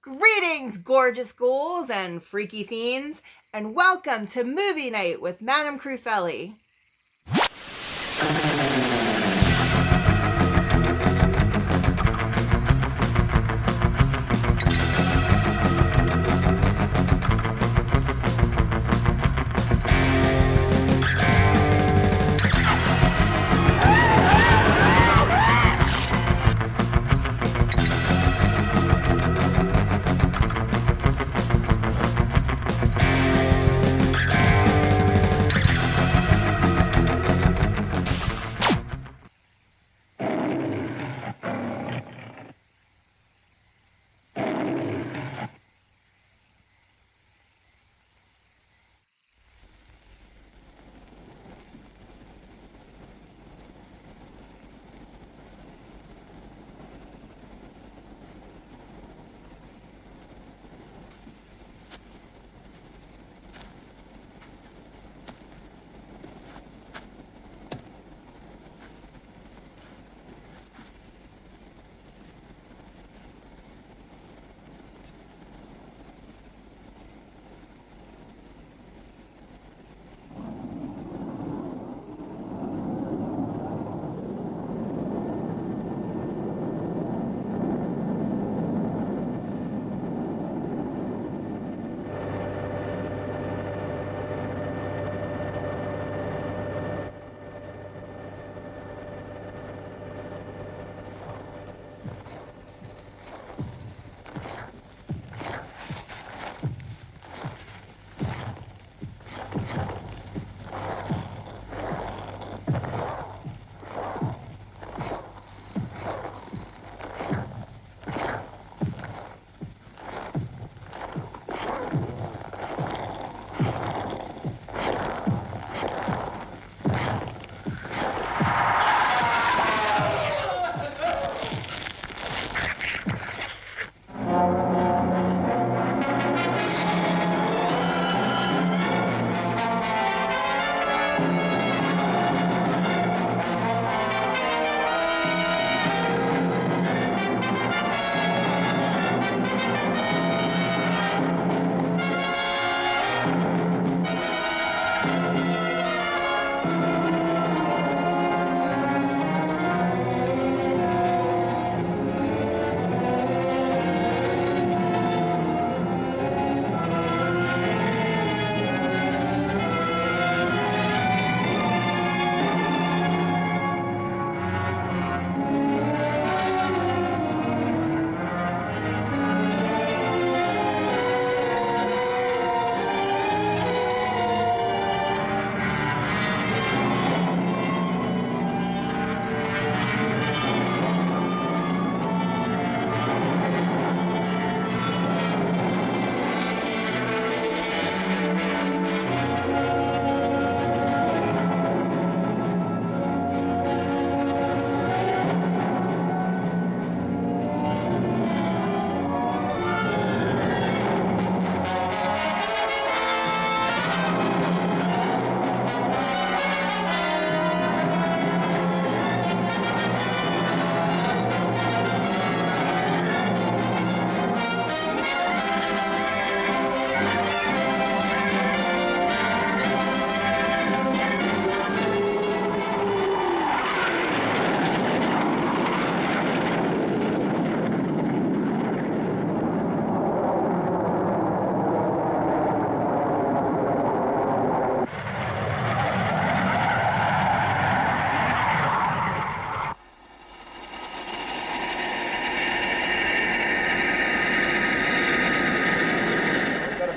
Greetings, gorgeous ghouls and freaky fiends, and welcome to Movie Night with Madame Crufeli.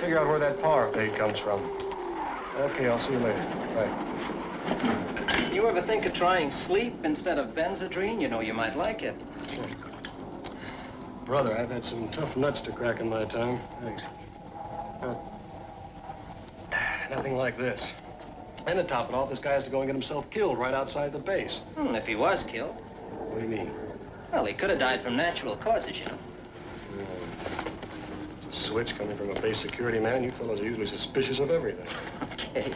Figure out where that power fade comes from. Okay, I'll see you later. Bye. You ever think of trying sleep instead of Benzedrine? You know, you might like it. Sure. Brother, I've had some tough nuts to crack in my time. Thanks. Nothing like this. And to top it off, this guy has to go and get himself killed right outside the base. If he was killed. What do you mean? Well, he could have died from natural causes, you know. Switch coming from a base security man. You fellows are usually suspicious of everything. Okay.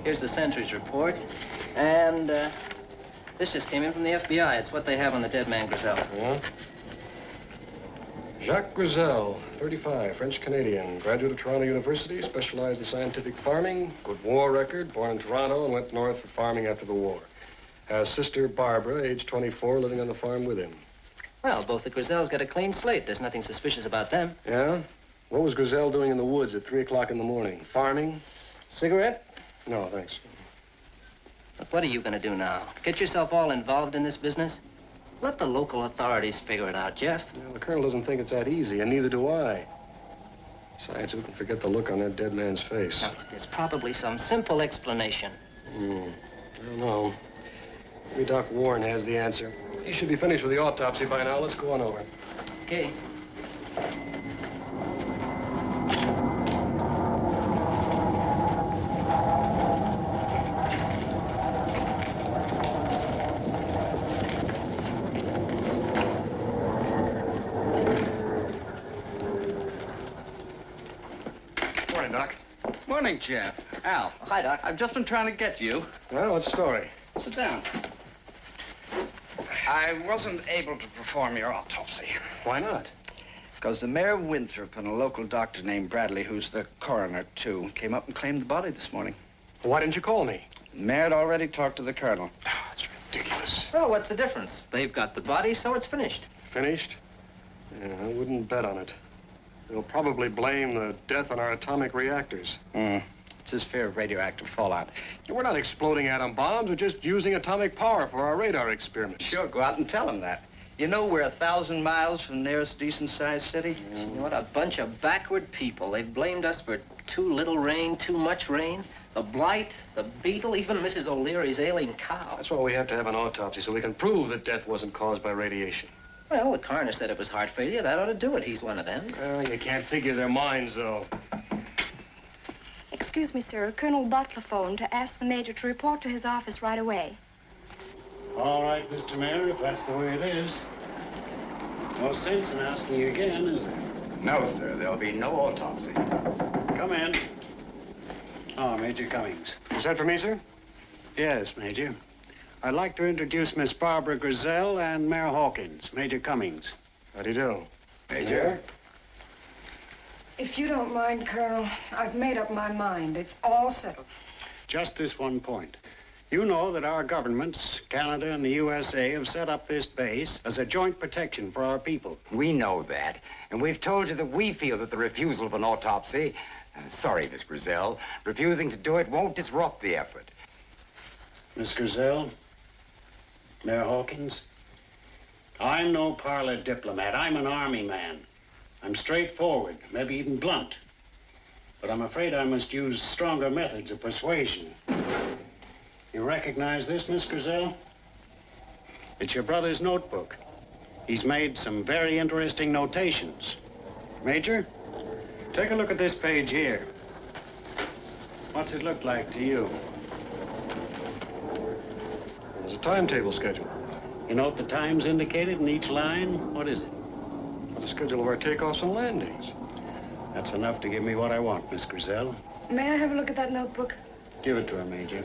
Here's the sentry's report. And, this just came in from the FBI. It's what they have on the dead man Grizel. Yeah? Jacques Grizel, 35, French-Canadian, graduate of Toronto University, specialized in scientific farming, good war record, born in Toronto and went north for farming after the war. Has sister Barbara, age 24, living on the farm with him. Well, both the Grizels got a clean slate. There's nothing suspicious about them. Yeah? What was Grizel doing in the woods at 3 o'clock in the morning? Farming? Cigarette? No, thanks. Look, what are you going to do now? Get yourself all involved in this business? Let the local authorities figure it out, Jeff. Well, the colonel doesn't think it's that easy, and neither do I. Besides, who can forget the look on that dead man's face? Now, there's probably some simple explanation. I don't know. Maybe Doc Warren has the answer. He should be finished with the autopsy by now. Let's go on over. Okay. Morning, Doc. Morning, Jeff. Al. Oh, hi, Doc. I've just been trying to get you. Well, what's the story? Sit down. I wasn't able to perform your autopsy. Why not? Because the mayor of Winthrop and a local doctor named Bradley, who's the coroner, too, came up and claimed the body this morning. Why didn't you call me? The mayor had already talked to the colonel. That's ridiculous. Well, what's the difference? They've got the body, so it's finished. Finished? Yeah, I wouldn't bet on it. They'll probably blame the death on our atomic reactors. It's his fear of radioactive fallout. We're not exploding atom bombs. We're just using atomic power for our radar experiments. Sure, go out and tell him that. You know we're 1,000 miles from the nearest decent-sized city? You know what? A bunch of backward people. They've blamed us for too little rain, too much rain. The blight, the beetle, even Mrs. O'Leary's ailing cow. That's why we have to have an autopsy, so we can prove that death wasn't caused by radiation. Well, the coroner said it was heart failure. That ought to do it. He's one of them. Well, you can't figure their minds, though. Excuse me, sir. Colonel Butler phoned to ask the major to report to his office right away. All right, Mr. Mayor, if that's the way it is. No sense in asking you again, is there? No, sir. There'll be no autopsy. Come in. Oh, Major Cummings. Is that for me, sir? Yes, Major. I'd like to introduce Miss Barbara Grizel and Mayor Hawkins, Major Cummings. How do you do? Major? If you don't mind, Colonel, I've made up my mind. It's all settled. Just this one point. You know that our governments, Canada and the USA, have set up this base as a joint protection for our people. We know that, and we've told you that we feel that the refusal of an autopsy, sorry, Miss Grizel, refusing to do it won't disrupt the effort. Miss Grizel, Mayor Hawkins, I'm no parlor diplomat. I'm an army man. I'm straightforward, maybe even blunt. But I'm afraid I must use stronger methods of persuasion. You recognize this, Miss Grizel? It's your brother's notebook. He's made some very interesting notations. Major, take a look at this page here. What's it look like to you? There's a timetable schedule. You note the times indicated in each line? What is it? The schedule of our takeoffs and landings. That's enough to give me what I want, Miss Grizel. May I have a look at that notebook? Give it to her, Major.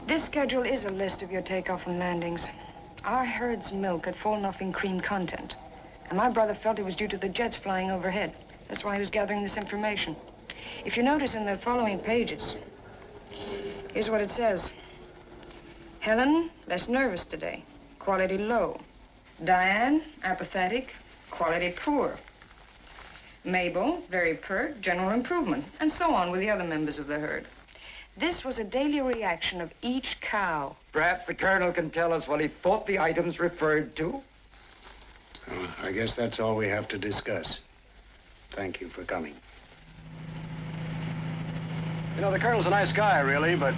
This schedule is a list of your takeoff and landings. Our herd's milk had fallen off in cream content, and my brother felt it was due to the jets flying overhead. That's why he was gathering this information. If you notice in the following pages, here's what it says. Helen, less nervous today. Quality low. Diane, apathetic. Quality poor. Mabel, very pert, general improvement. And so on with the other members of the herd. This was a daily reaction of each cow. Perhaps the colonel can tell us what he thought the items referred to? I guess that's all we have to discuss. Thank you for coming. You know, the colonel's a nice guy, really, but,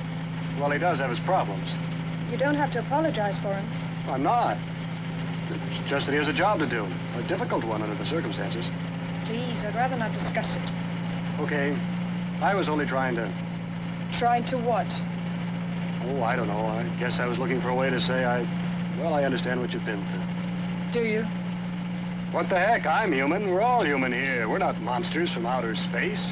well, he does have his problems. You don't have to apologize for him. I'm not. It's just that he has a job to do. A difficult one under the circumstances. Please, I'd rather not discuss it. Okay. I was only trying to... Tried to what? Oh, I don't know. I guess I was looking for a way to say well, I understand what you've been through. Do you? What the heck? I'm human. We're all human here. We're not monsters from outer space.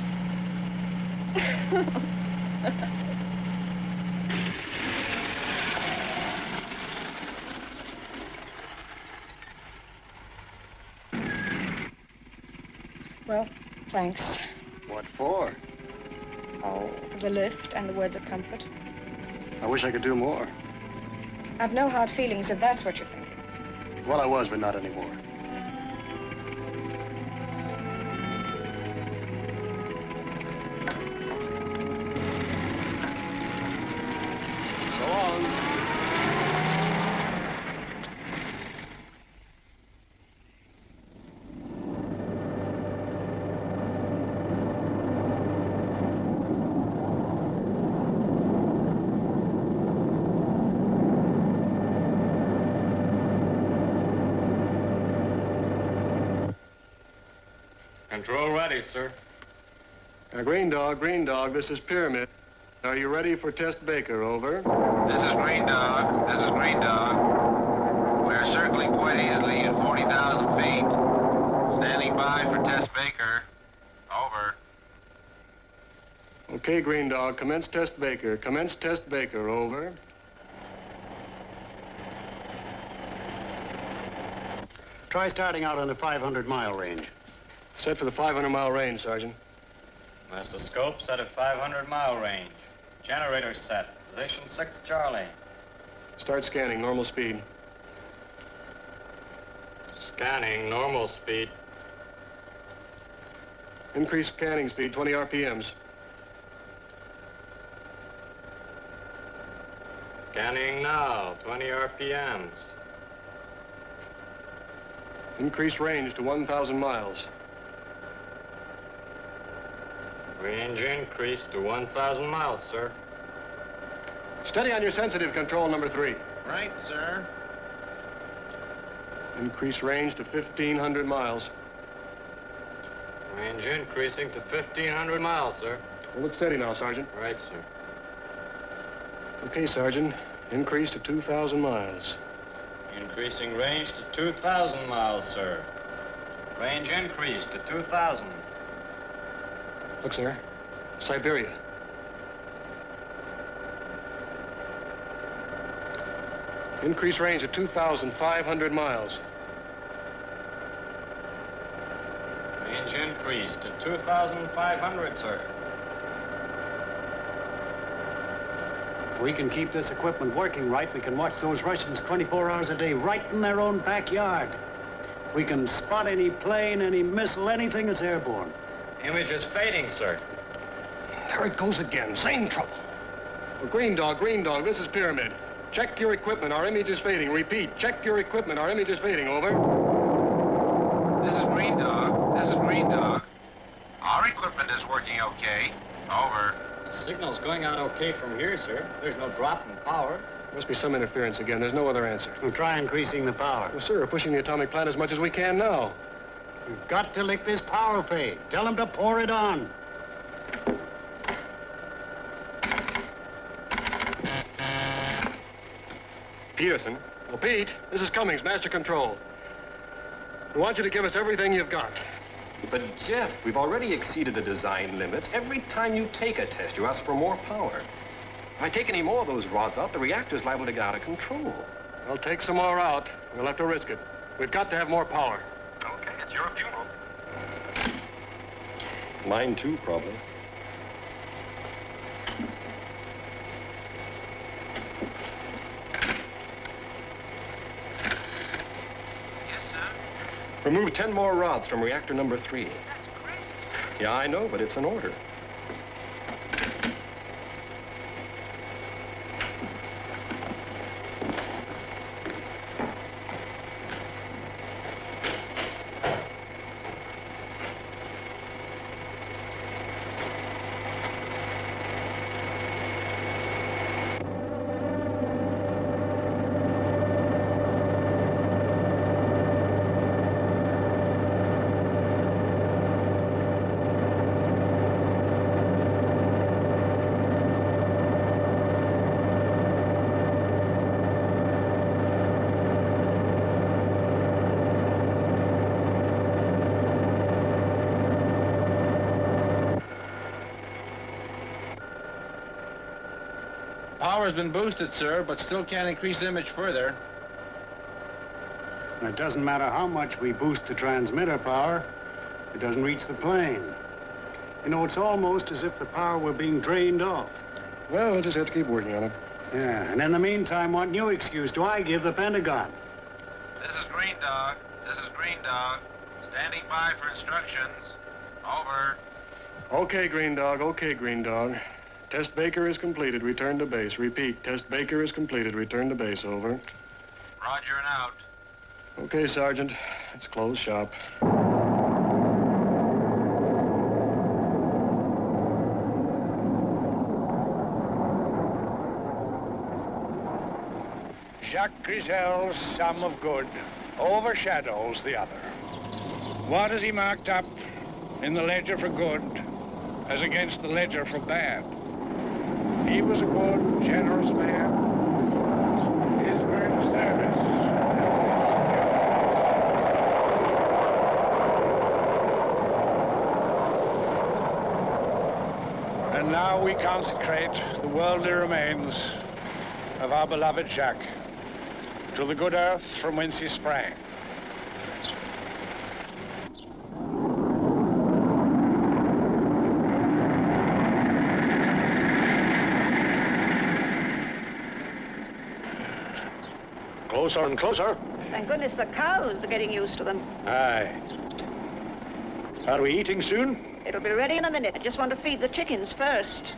Well, thanks. What for? Oh, for the lift and the words of comfort. I wish I could do more. I've no hard feelings if that's what you're thinking. Well, I was, but not anymore. So long. Control ready, sir. Green Dog, this is Pyramid. Are you ready for Test Baker? Over. This is Green Dog. This is Green Dog. We're circling quite easily at 40,000 feet. Standing by for Test Baker. Over. Okay, Green Dog, commence Test Baker. Commence Test Baker. Over. Try starting out on the 500-mile range. Set for the 500-mile range, Sergeant. Master scope set at 500-mile range. Generator set. Position 6 Charlie. Start scanning, normal speed. Scanning, normal speed. Increase scanning speed, 20 RPMs. Scanning now, 20 RPMs. Increase range to 1,000 miles. Range increase to 1,000 miles, sir. Steady on your sensitive, control number 3. Right, sir. Increase range to 1,500 miles. Range increasing to 1,500 miles, sir. Hold it steady now, Sergeant. Right, sir. Okay, Sergeant. Increase to 2,000 miles. Increasing range to 2,000 miles, sir. Range increase to 2,000. Look, sir. Siberia. Increase range to 2,500 miles. Range increase to 2,500, sir. If we can keep this equipment working right, we can watch those Russians 24 hours a day right in their own backyard. We can spot any plane, any missile, anything that's airborne. Image is fading, sir. There it goes again. Same trouble. Well, Green Dog, this is Pyramid. Check your equipment. Our image is fading. Repeat, check your equipment. Our image is fading. Over. This is Green Dog. This is Green Dog. Our equipment is working okay. Over. Signal's going out okay from here, sir. There's no drop in power. Must be some interference again. There's no other answer. We'll try increasing the power. Well, sir, we're pushing the atomic plant as much as we can now. We've got to lick this power fade. Tell them to pour it on. Peterson. Well, Pete, this is Cummings, Master Control. We want you to give us everything you've got. But, Jeff, we've already exceeded the design limits. Every time you take a test, you ask for more power. If I take any more of those rods out, the reactor's liable to get out of control. Well, take some more out. We'll have to risk it. We've got to have more power. Okay, it's your funeral. Mine, too, probably. Yes, sir. Remove 10 more rods from reactor number 3. That's crazy, sir. Yeah, I know, but it's an order. Power's been boosted, sir, but still can't increase image further. It doesn't matter how much we boost the transmitter power. It doesn't reach the plane. You know, it's almost as if the power were being drained off. Well, we'll just have to keep working on it. Yeah, and in the meantime, what new excuse do I give the Pentagon? This is Green Dog. This is Green Dog. Standing by for instructions. Over. Okay, Green Dog. Okay, Green Dog. Test Baker is completed. Return to base. Repeat. Test Baker is completed. Return to base. Over. Roger and out. Okay, Sergeant. Let's close shop. Jacques Grizel's sum of good overshadows the other. What has he marked up in the ledger for good as against the ledger for bad? He was a good, generous man. His spirit of service. And now we consecrate the worldly remains of our beloved Jacques to the good earth from whence he sprang. Closer and closer. Thank goodness the cows are getting used to them. Aye. Are we eating soon? It'll be ready in a minute. I just want to feed the chickens first.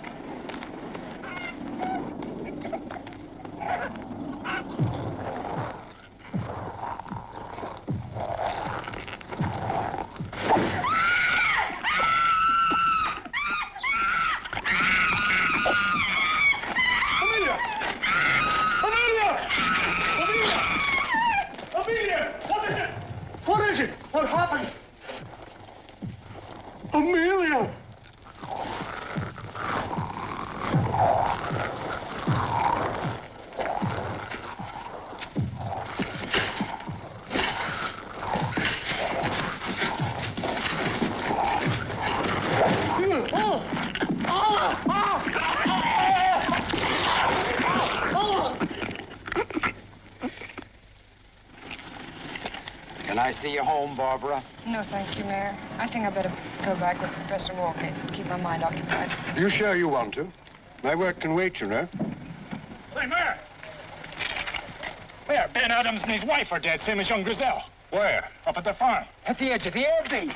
What is it? What happened? Amelia! Can I see you home, Barbara? No, thank you, Mayor. I think I better go back with Professor Walker and keep my mind occupied. You sure you want to? My work can wait, you know. Say, Mayor! Mayor, Ben Adams and his wife are dead, same as young Grizel. Where? Up at the farm. At the edge of the air base.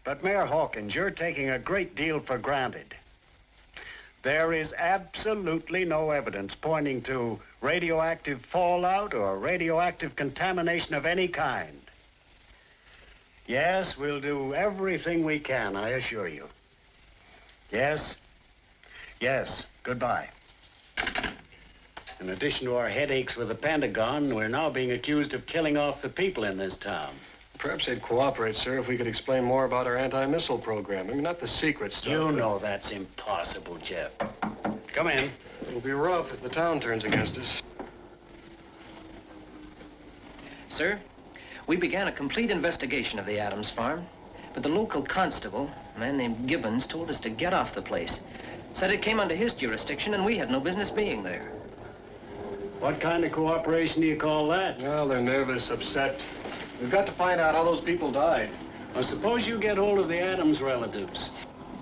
But, Mayor Hawkins, you're taking a great deal for granted. There is absolutely no evidence pointing to radioactive fallout or radioactive contamination of any kind. Yes, we'll do everything we can, I assure you. Yes. Yes. Goodbye. In addition to our headaches with the Pentagon, we're now being accused of killing off the people in this town. Perhaps they'd cooperate, sir, if we could explain more about our anti-missile program. I mean, not the secret stuff. You know that's impossible, Jeff. Come in. It'll be rough if the town turns against us. Sir, we began a complete investigation of the Adams farm, but the local constable, a man named Gibbons, told us to get off the place. Said it came under his jurisdiction and we had no business being there. What kind of cooperation do you call that? Well, they're nervous, upset. We've got to find out how those people died. Well, suppose you get hold of the Adams relatives.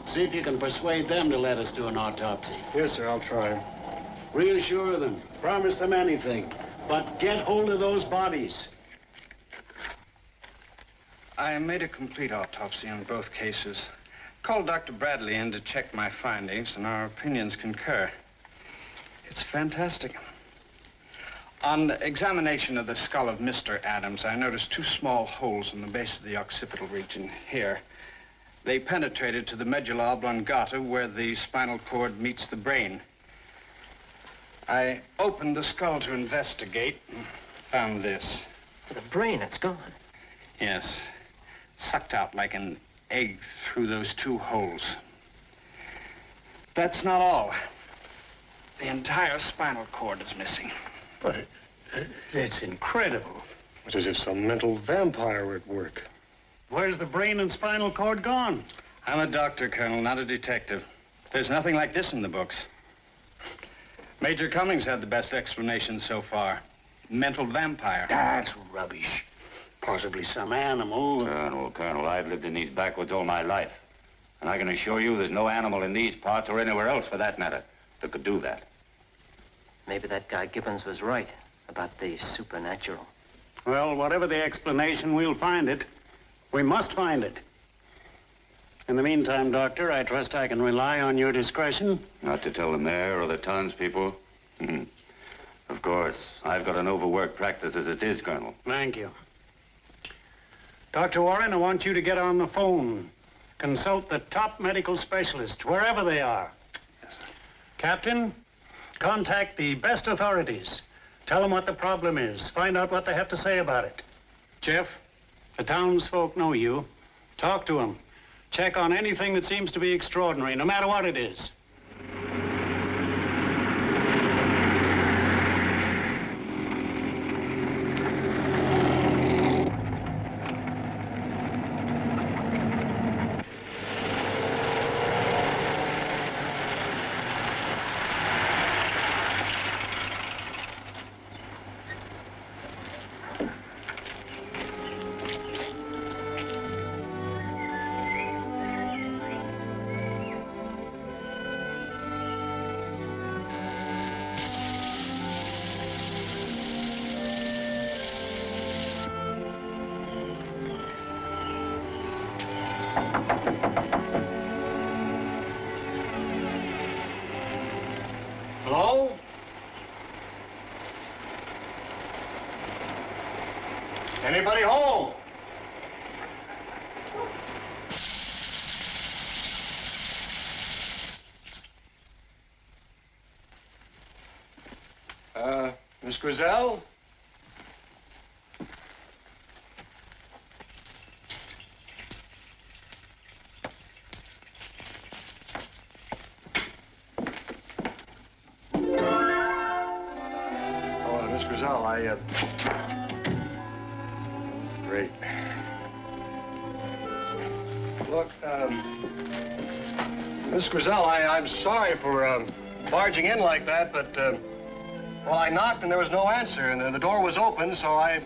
See if you can persuade them to let us do an autopsy. Yes, sir, I'll try. Reassure them. Promise them anything. But get hold of those bodies. I made a complete autopsy on both cases. Called Dr. Bradley in to check my findings, and our opinions concur. It's fantastic. On examination of the skull of Mr. Adams, I noticed two small holes in the base of the occipital region here. They penetrated to the medulla oblongata where the spinal cord meets the brain. I opened the skull to investigate and found this. The brain, it's gone. Yes. Sucked out like an egg through those two holes. That's not all. The entire spinal cord is missing. But it's incredible. It's as if some mental vampire were at work. Where's the brain and spinal cord gone? I'm a doctor, Colonel, not a detective. There's nothing like this in the books. Major Cummings had the best explanation so far. Mental vampire. That's rubbish. Possibly some animal. Colonel, I've lived in these backwoods all my life. And I can assure you there's no animal in these parts or anywhere else, for that matter, that could do that. Maybe that guy Gibbons was right about the supernatural. Well, whatever the explanation, we'll find it. We must find it. In the meantime, Doctor, I trust I can rely on your discretion. Not to tell the mayor or the townspeople? Of course. I've got an overworked practice as it is, Colonel. Thank you. Dr. Warren, I want you to get on the phone. Consult the top medical specialists, wherever they are. Yes, sir. Captain, contact the best authorities. Tell them what the problem is. Find out what they have to say about it. Jeff, the townsfolk know you. Talk to them. Check on anything that seems to be extraordinary, no matter what it is. Hello? Anybody home? Miss Grizel? Miss Grizel, Great. Look, Miss Grizel, I'm sorry for barging in like that, but, well, I knocked and there was no answer, and the door was open, so I...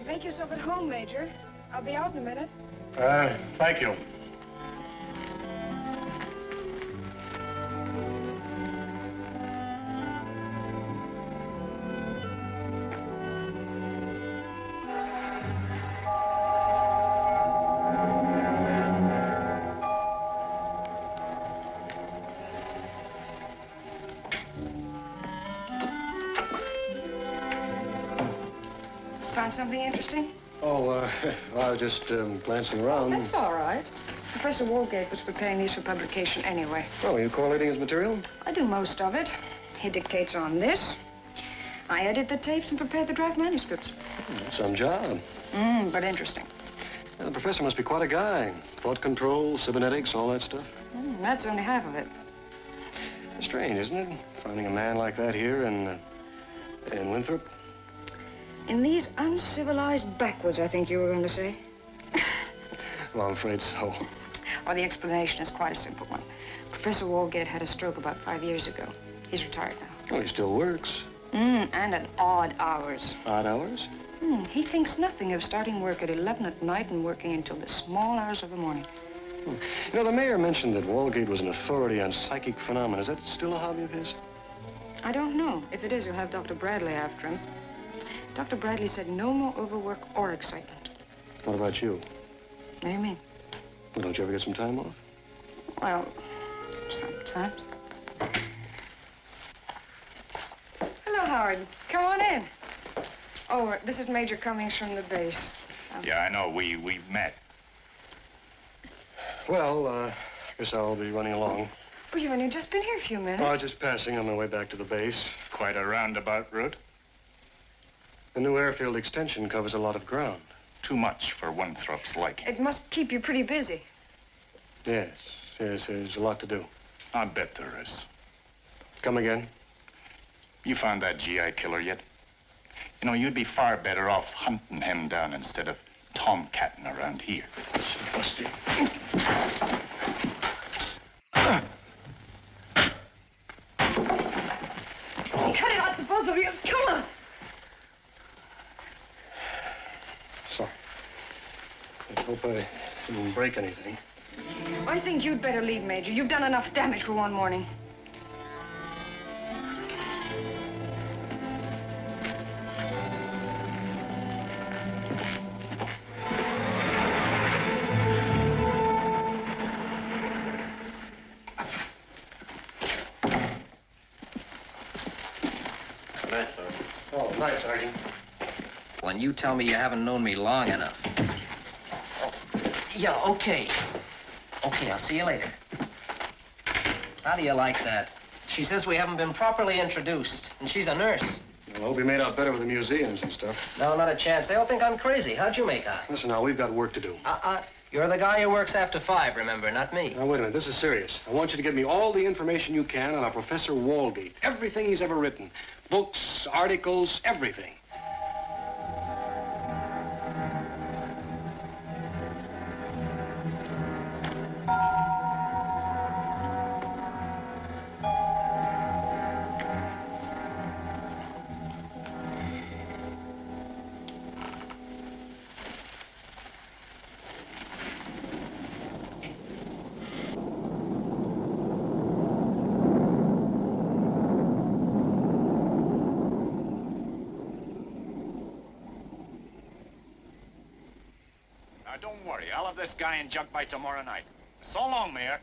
Make yourself at home, Major. I'll be out in a minute. Thank you. Found something interesting? Oh, I was just glancing around. That's all right. Professor Woolgate was preparing these for publication anyway. Oh, are you correlating his material? I do most of it. He dictates on this. I edit the tapes and prepare the draft manuscripts. Some job. But interesting. Yeah, the professor must be quite a guy. Thought control, cybernetics, all that stuff. That's only half of it. Strange, isn't it? Finding a man like that here in Winthrop. In these uncivilized backwoods, I think you were going to say. Well, I'm afraid so. Well, the explanation is quite a simple one. Professor Woolgate had a stroke about 5 years ago. He's retired now. Oh, he still works. And at odd hours. Odd hours? He thinks nothing of starting work at 11 at night and working until the small hours of the morning. You know, the mayor mentioned that Woolgate was an authority on psychic phenomena. Is that still a hobby of his? I don't know. If it is, he'll have Dr. Bradley after him. Dr. Bradley said no more overwork or excitement. What about you? What do you mean? Well, don't you ever get some time off? Well, sometimes. Hello, Howard. Come on in. Oh, this is Major Cummings from the base. Yeah, I know. We've met. Well, I guess I'll be running along. Well, you've only just been here a few minutes. Oh, I was just passing on my way back to the base. Quite a roundabout route. The new airfield extension covers a lot of ground. Too much for Winthrop's liking. It must keep you pretty busy. Yes, there's a lot to do. I bet there is. Come again? You found that GI killer yet? You know, you'd be far better off hunting him down instead of tomcatting around here. Busty. I hope I didn't break anything. I think you'd better leave, Major. You've done enough damage for one morning. Night, Sergeant. Oh, night, Sergeant. When you tell me you haven't known me long enough. Oh, yeah, okay. Okay, I'll see you later. How do you like that? She says we haven't been properly introduced, and she's a nurse. Well, I hope you made out better with the museums and stuff. No, not a chance. They all think I'm crazy. How'd you make out? Listen now, we've got work to do. You're the guy who works after 5, remember, not me. Now, wait a minute. This is serious. I want you to give me all the information you can on our Professor Walgate. Everything he's ever written. Books, articles, everything. Don't worry. I'll have this guy in jug by tomorrow night. So long, Mayor.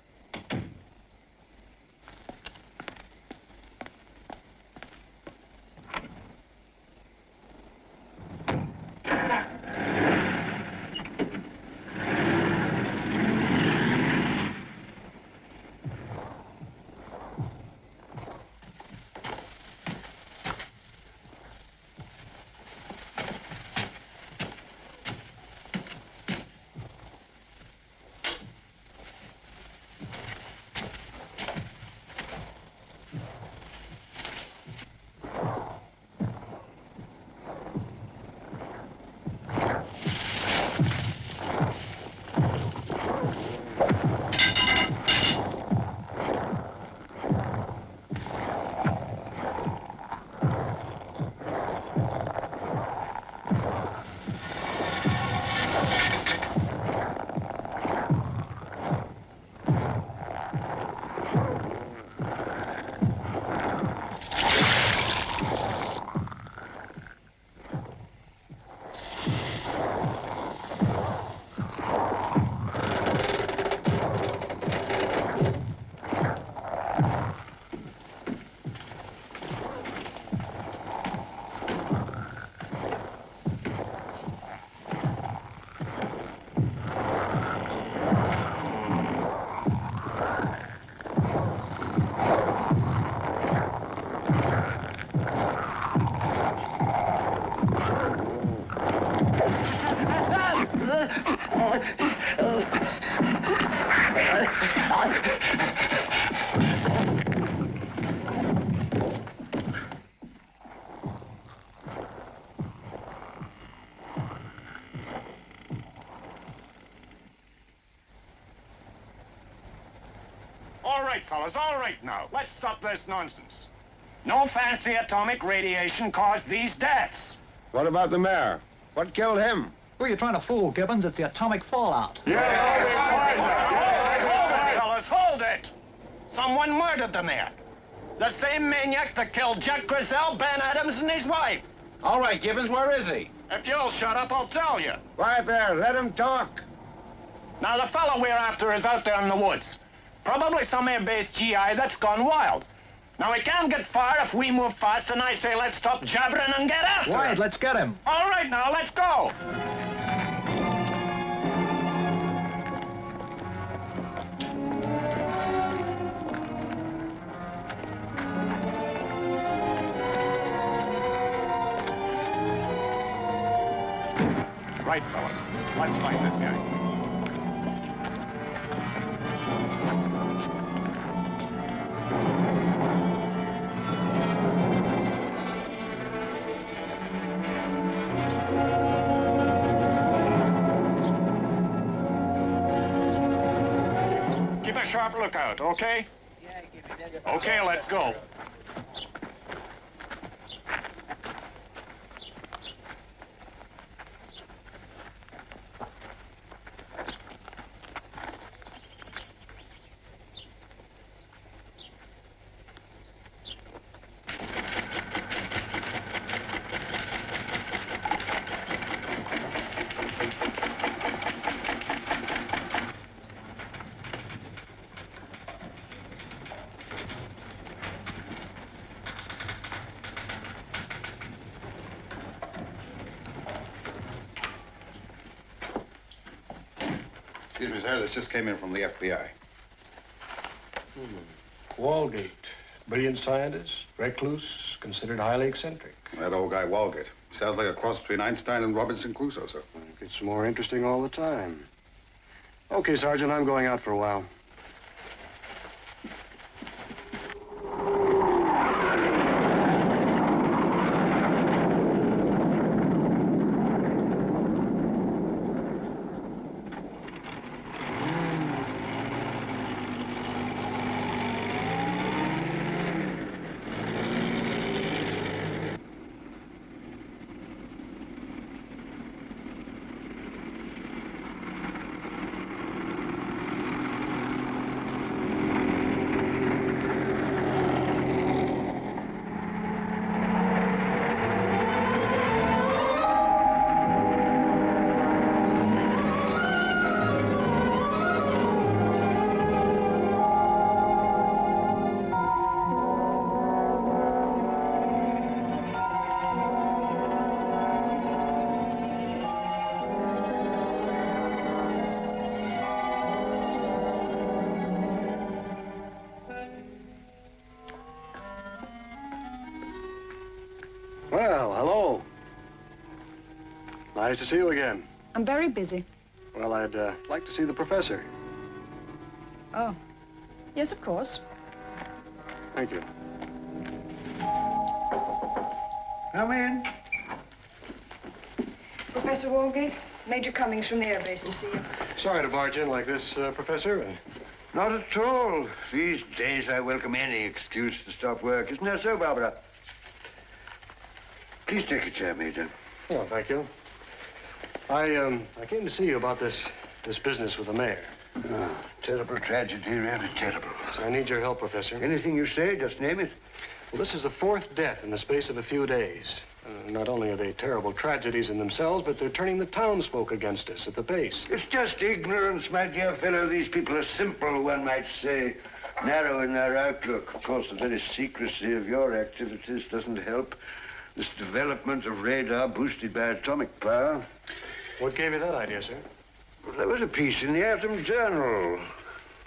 All right, fellas, all right now. Let's stop this nonsense. No fancy atomic radiation caused these deaths. What about the mayor? What killed him? Who are you trying to fool, Gibbons? It's the atomic fallout. Hold it, fellas, hold it! Someone murdered the mayor. The same maniac that killed Jack Grizzell, Ben Adams, and his wife. All right, Gibbons, where is he? If you'll shut up, I'll tell you. Quiet there, let him talk. Now, the fellow we're after is out there in the woods. Probably some air-based GI that's gone wild. Now, we can't get far if we move fast, and I say let's stop jabbering and get after him. Right, let's get him. All right, now, let's go. Right, fellas. Let's find this guy. Keep a sharp lookout, okay? Okay, let's go. Excuse me, sir. This just came in from the FBI. Walgate. Brilliant scientist, recluse, considered highly eccentric. That old guy, Walgett. Sounds like a cross between Einstein and Robinson Crusoe, sir. It gets more interesting all the time. Okay, Sergeant, I'm going out for a while. Well, hello. Nice to see you again. I'm very busy. Well, I'd like to see the professor. Oh. Yes, of course. Thank you. Come in. Professor Walgate, Major Cummings from the Air Base to see you. Sorry to barge in like this, Professor. Not at all. These days I welcome any excuse to stop work. Isn't that so, Barbara? Please take a chair, Major. Oh, thank you. I came to see you about this business with the mayor. Oh, terrible tragedy, really terrible. So I need your help, Professor. Anything you say, just name it. Well, this is the fourth death in the space of a few days. Not only are they terrible tragedies in themselves, but they're turning the townsfolk against us at the base. It's just ignorance, my dear fellow. These people are simple, one might say, narrow in their outlook. Of course, the very secrecy of your activities doesn't help. This development of radar boosted by atomic power. What gave you that idea, sir? Well, there was a piece in the Atom Journal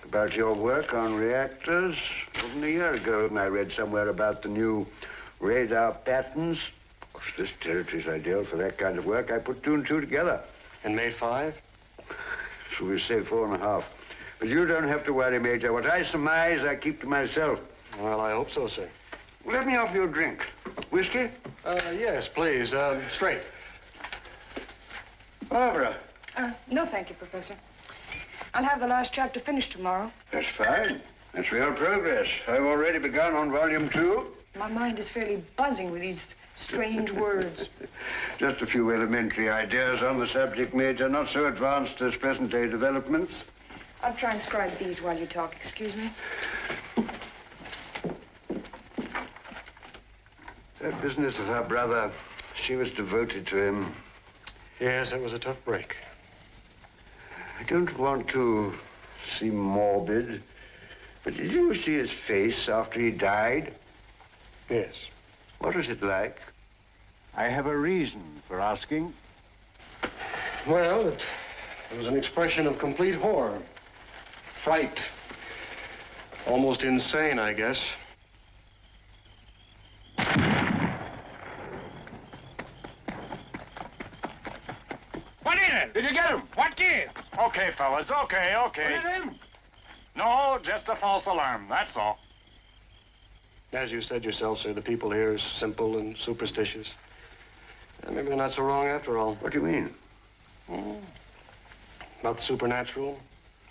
about your work on reactors. More than a year ago, and I read somewhere about the new radar patterns. Of course, this territory's ideal for that kind of work. I put 2 and 2 together. And made 5? So we say 4.5. But you don't have to worry, Major. What I surmise, I keep to myself. Well, I hope so, sir. Well, let me offer you a drink. Whiskey? Yes, please. Straight. Barbara. No, thank you, Professor. I'll have the last chapter finished tomorrow. That's fine. That's real progress. I've already begun on volume 2. My mind is fairly buzzing with these strange words. Just a few elementary ideas on the subject, Major. Not so advanced as present-day developments. I'll transcribe these while you talk. Excuse me. That business of her brother, she was devoted to him. Yes, it was a tough break. I don't want to seem morbid, but did you see his face after he died? Yes. What was it like? I have a reason for asking. Well, it was an expression of complete horror. Fright. Almost insane, I guess. What is it? Did you get him? What kid? Okay, fellas, okay. What is him? No, just a false alarm, that's all. As you said yourself, sir, the people here are simple and superstitious. Maybe they're not so wrong after all. What do you mean? Not supernatural,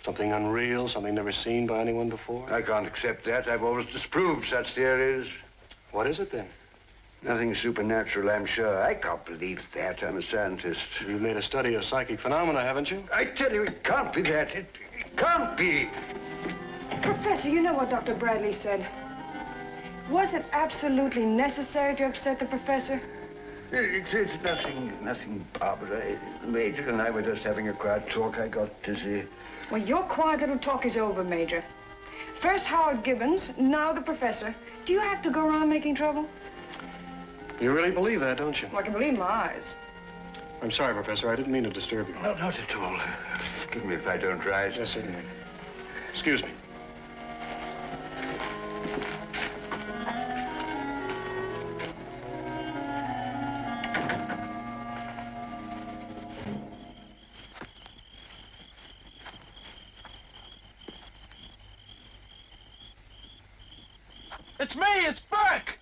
something unreal, something never seen by anyone before. I can't accept that. I've always disproved such theories. What is it, then? Nothing supernatural, I'm sure. I can't believe that. I'm a scientist. You've made a study of psychic phenomena, haven't you? I tell you, it can't be that. It can't be. Professor, you know what Dr. Bradley said. Was it absolutely necessary to upset the professor? It's nothing, Barbara. The Major and I were just having a quiet talk. I got dizzy. Well, your quiet little talk is over, Major. First Howard Gibbons, now the professor. Do you have to go around making trouble? You really believe that, don't you? Well, I can believe my eyes. I'm sorry, Professor. I didn't mean to disturb you. No, not at all. Forgive me if I don't rise. Yes, certainly. Excuse me. It's me, it's Burke!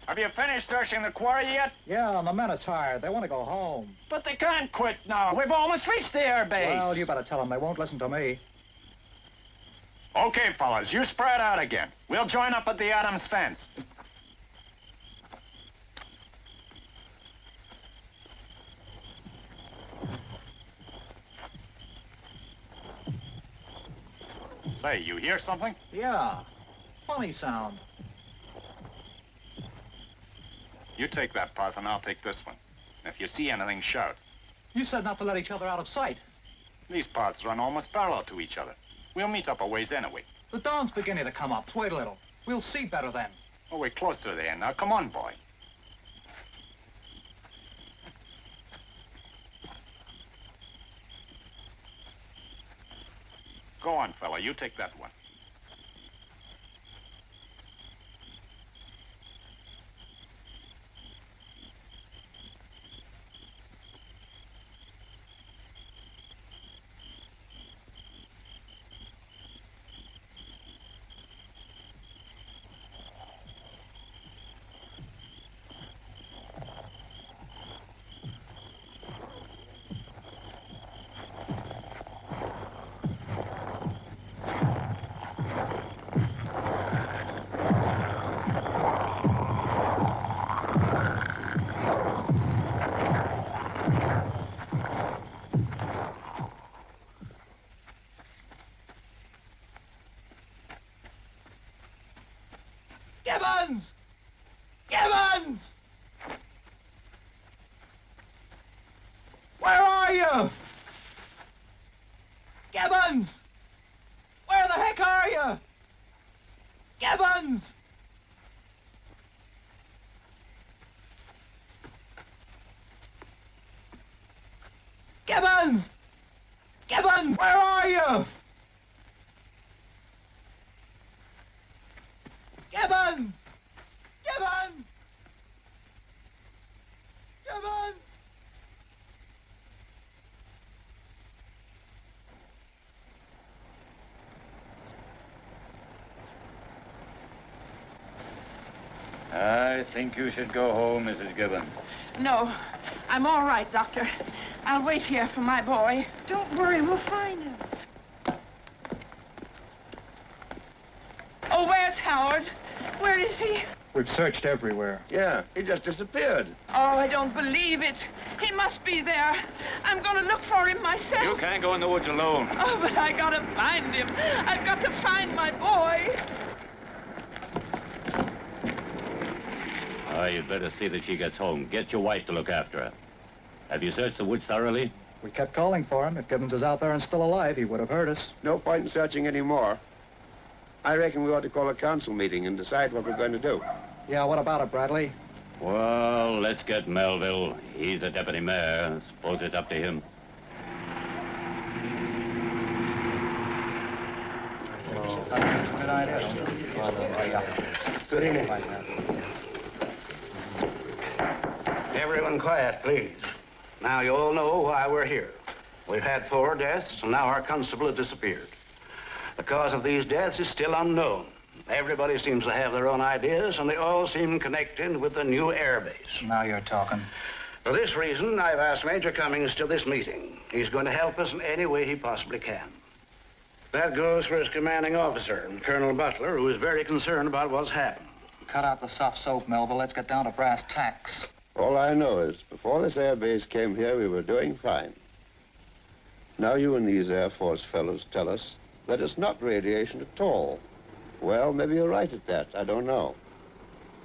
Have you finished searching the quarry yet? Yeah, and the men are tired. They want to go home. But they can't quit now. We've almost reached the air base. Well, you better tell them they won't listen to me. Okay, fellas, you spread out again. We'll join up at the Adams fence. Say, you hear something? Yeah. Funny sound. You take that path and I'll take this one. If you see anything, shout. You said not to let each other out of sight. These paths run almost parallel to each other. We'll meet up a ways anyway. The dawn's beginning to come up. Wait a little. We'll see better then. Oh, we're close to the end now. Come on, boy. Go on, fella. You take that one. Gibbons! Gibbons! Where are you? Gibbons! Where the heck are you? Gibbons! Gibbons! Gibbons! Where are you? Gibbons! Gibbons! Gibbons! I think you should go home, Mrs. Gibbons. No, I'm all right, Doctor. I'll wait here for my boy. Don't worry, we'll find him. Oh, where's Howard? Where is he? We've searched everywhere. Yeah, he just disappeared. Oh, I don't believe it. He must be there. I'm going to look for him myself. You can't go in the woods alone. Oh, but I got to find him. I've got to find my boy. You'd better see that she gets home. Get your wife to look after her. Have you searched the woods thoroughly? We kept calling for him. If Gibbons is out there and still alive, he would have heard us. No point in searching anymore. I reckon we ought to call a council meeting and decide what we're going to do. Yeah, what about it, Bradley? Well, let's get Melville. He's the deputy mayor. Suppose it's up to him. Good idea. Good evening. Everyone quiet, please. Now, you all know why we're here. We've had 4 deaths, and now our constable has disappeared. The cause of these deaths is still unknown. Everybody seems to have their own ideas, and they all seem connected with the new air base. Now you're talking. For this reason, I've asked Major Cummings to this meeting. He's going to help us in any way he possibly can. That goes for his commanding officer, Colonel Butler, who is very concerned about what's happened. Cut out the soft soap, Melville. Let's get down to brass tacks. All I know is, before this air base came here, we were doing fine. Now you and these Air Force fellows tell us that it's not radiation at all. Well, maybe you're right at that. I don't know.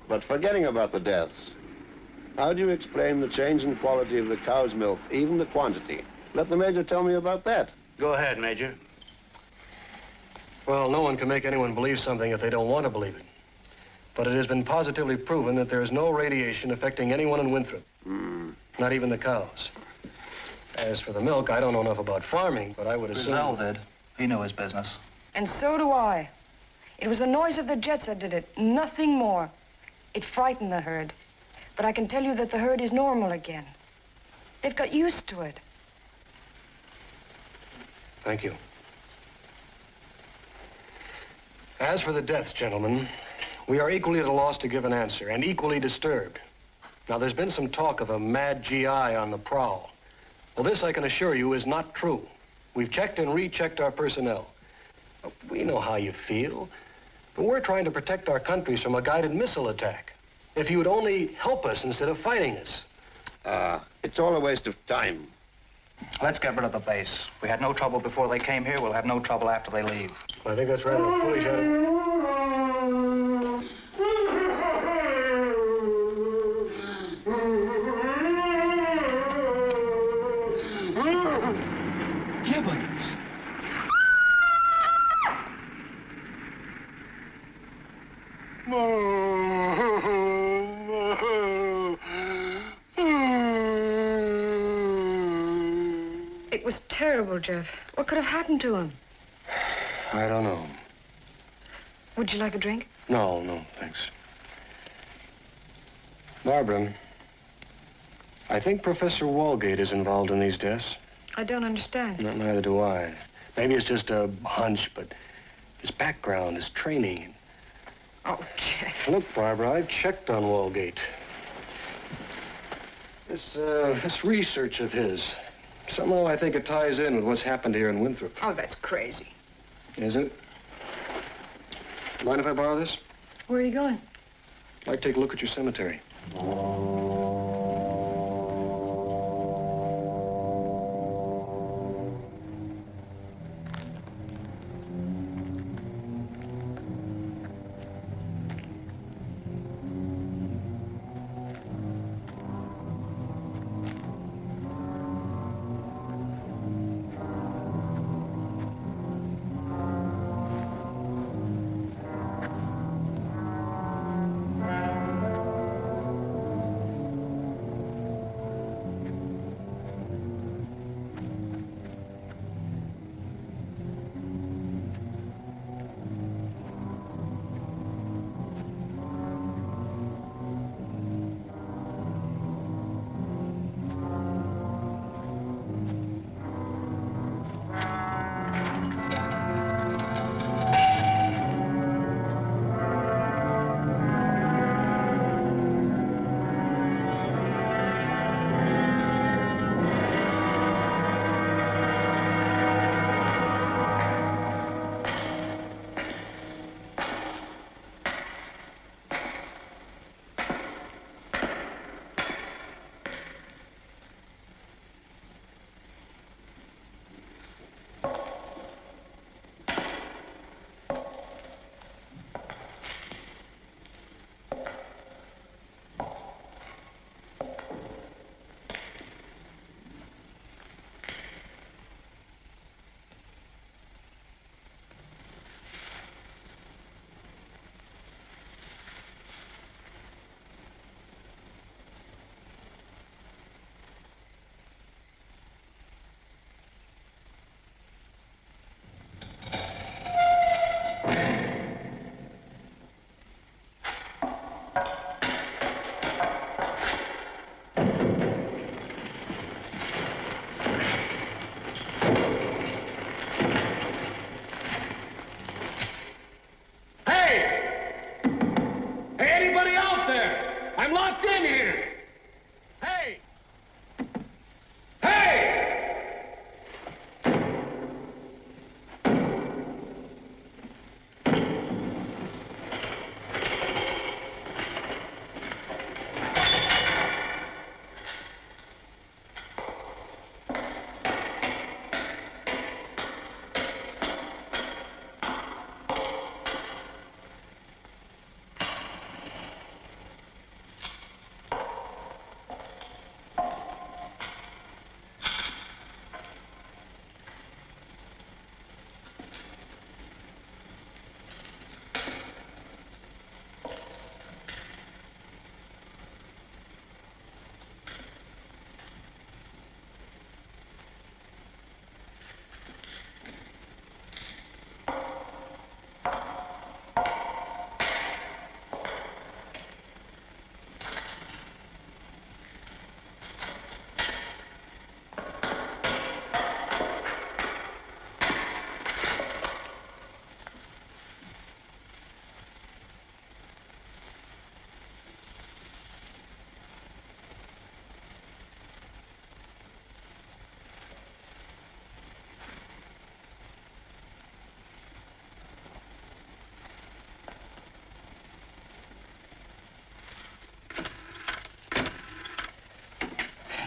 But forgetting about the deaths, how do you explain the change in quality of the cow's milk, even the quantity? Let the Major tell me about that. Go ahead, Major. Well, no one can make anyone believe something if they don't want to believe it. But it has been positively proven that there is no radiation affecting anyone in Winthrop. Not even the cows. As for the milk, I don't know enough about farming, but I would assume... Giselle did. He knew his business. And so do I. It was the noise of the jets that did it, nothing more. It frightened the herd. But I can tell you that the herd is normal again. They've got used to it. Thank you. As for the deaths, gentlemen, we are equally at a loss to give an answer and equally disturbed. Now, there's been some talk of a mad GI on the prowl. Well, this, I can assure you, is not true. We've checked and rechecked our personnel. We know how you feel, but we're trying to protect our countries from a guided missile attack. If you would only help us instead of fighting us. It's all a waste of time. Let's get rid of the base. We had no trouble before they came here. We'll have no trouble after they leave. I think that's rather foolish, Adam. Gibbons! It was terrible, Jeff. What could have happened to him? I don't know. Would you like a drink? No, thanks. Barbara, I think Professor Walgate is involved in these deaths. I don't understand. Neither do I. Maybe it's just a hunch, but his background, his training. Oh, Jeff. Look, Barbara, I've checked on Walgate. This research of his, somehow I think it ties in with what's happened here in Winthrop. Oh, that's crazy. Is it? Mind if I borrow this? Where are you going? I'd like to take a look at your cemetery.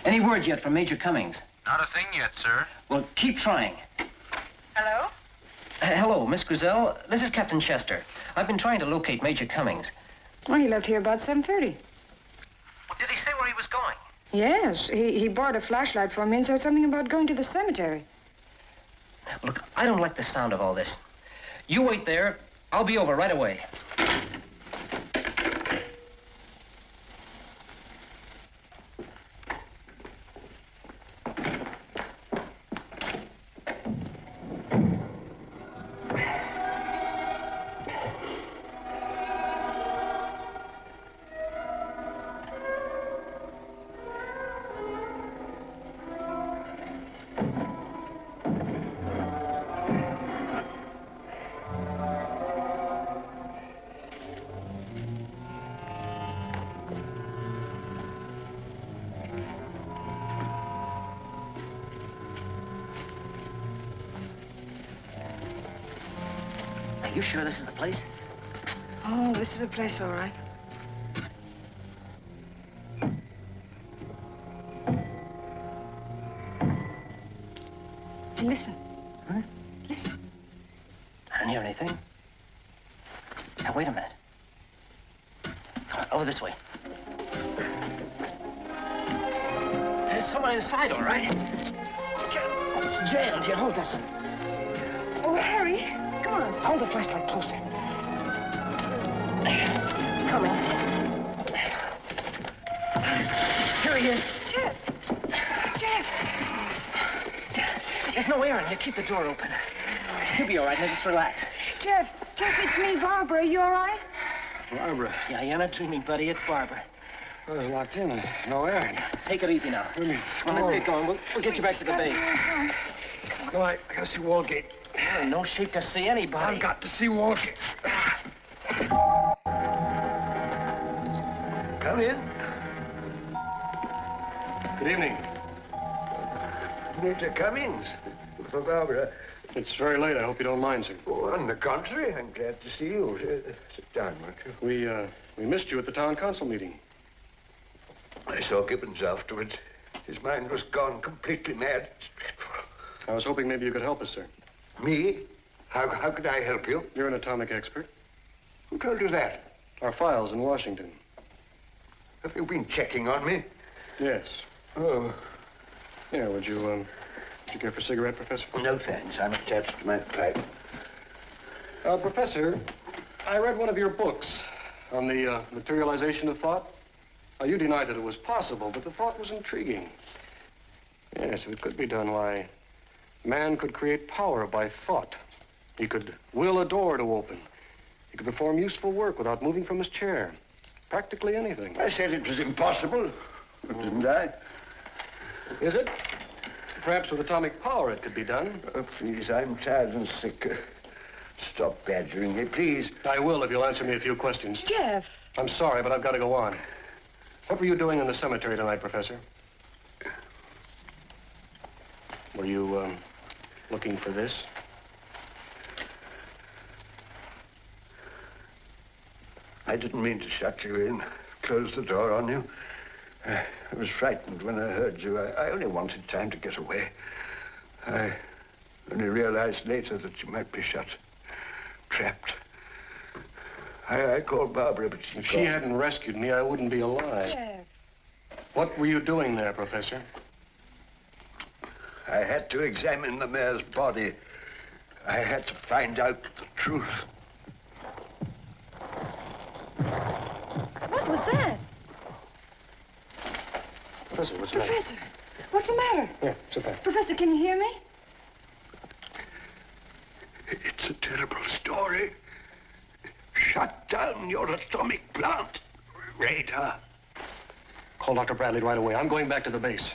Any word yet from Major Cummings? Not a thing yet, sir. Well, keep trying. Hello? Hello, Miss Griselle. This is Captain Chester. I've been trying to locate Major Cummings. Well, he left here about 7:30. Well, did he say where he was going? Yes, he borrowed a flashlight from me and said something about going to the cemetery. Look, I don't like the sound of all this. You wait there. I'll be over right away. Are you sure this is the place? Oh, this is a place, all right. Hey, listen. Huh? Listen. I don't hear anything. Now, wait a minute. Come on, over this way. There's someone inside, all right. It's jammed. Here, hold this. Oh, Harry, come on. Hold the flashlight closer. It's coming. Here he is. Jeff! Jeff! There's no air in here. Keep the door open. You'll be all right. Now just relax. Jeff, it's me, Barbara. Are you all right? Barbara. Yeah, you're not dreaming, buddy. It's Barbara. I was locked in. No air. Take it easy now. Come on, let's get going. We'll get you back to the base. Well, I gotta see Walgate. Oh, no shape to see anybody. I've got to see Walgate. Come in. Good evening. Major Cummings. For Barbara. It's very late. I hope you don't mind, sir. Oh, on the contrary, I'm glad to see you. Sit down, won't you? We missed you at the town council meeting. I saw Gibbons afterwards. His mind was gone completely mad. It's dreadful. I was hoping maybe you could help us, sir. Me? How could I help you? You're an atomic expert. Who told you that? Our files in Washington. Have you been checking on me? Yes. Oh. Yeah, would you care for a cigarette, Professor? No, thanks. I'm attached to my pipe. Professor, I read one of your books on the materialization of thought. You denied that it was possible, but the thought was intriguing. Yes, if it could be done, why, man could create power by thought. He could will a door to open. He could perform useful work without moving from his chair. Practically anything. I said it was impossible, didn't I? Is it? Perhaps with atomic power it could be done. Oh, please, I'm tired and sick. Stop badgering me, please. I will if you'll answer me a few questions. Jeff! I'm sorry, but I've got to go on. What were you doing in the cemetery tonight, Professor? Were you, looking for this? I didn't mean to shut you in, close the door on you. I was frightened when I heard you. I only wanted time to get away. I only realized later that you might be shut, trapped. I called Barbara, but if she hadn't rescued me, I wouldn't be alive. Jeff. What were you doing there, Professor? I had to examine the mayor's body. I had to find out the truth. What was that? Professor, what's the matter? Professor, what's the matter? Here, sit down. Professor, can you hear me? It's a terrible story. Shut down your atomic plant, Radar. Call Dr. Bradley right away. I'm going back to the base.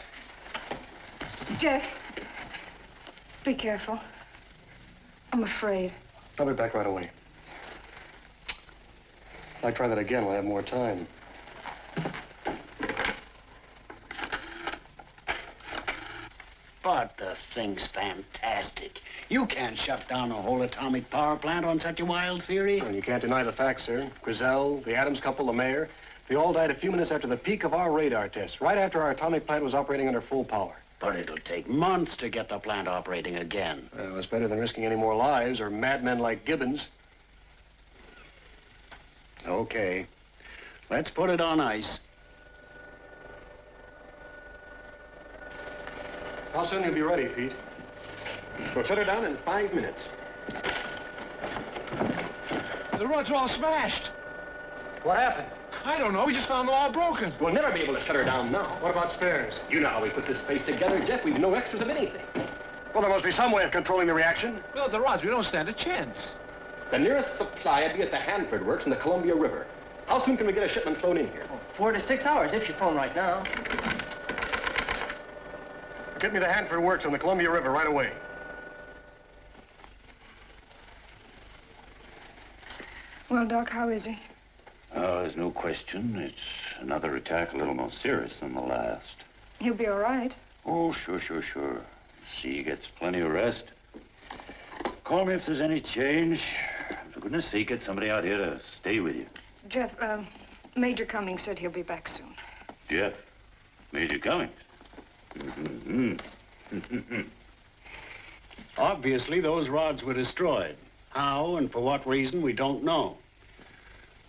Jeff, be careful. I'm afraid. I'll be back right away. If I try that again, we'll have more time. But the thing's fantastic. You can't shut down a whole atomic power plant on such a wild theory. Well, you can't deny the facts, sir. Griselle, the Adams couple, the mayor. They all died a few minutes after the peak of our radar test, right after our atomic plant was operating under full power. But it'll take months to get the plant operating again. Well, it's better than risking any more lives or madmen like Gibbons. Okay. Let's put it on ice. How soon you'll be ready, Pete? We'll shut her down in 5 minutes. The rods are all smashed. What happened? I don't know. We just found them all broken. We'll never be able to shut her down now. What about spares? You know how we put this place together, Jeff. We've no extras of anything. Well, there must be some way of controlling the reaction. Well, the rods, we don't stand a chance. The nearest supply would be at the Hanford Works in the Columbia River. How soon can we get a shipment flown in here? 4 to 6 hours if you phone right now. Get me the Hanford Works on the Columbia River right away. Well, Doc, how is he? Oh, there's no question. It's another attack a little more serious than the last. He'll be all right. Oh, sure. See, he gets plenty of rest. Call me if there's any change. For goodness sake, get somebody out here to stay with you. Jeff, Major Cummings said he'll be back soon. Jeff, Major Cummings. Obviously, those rods were destroyed. How and for what reason, we don't know.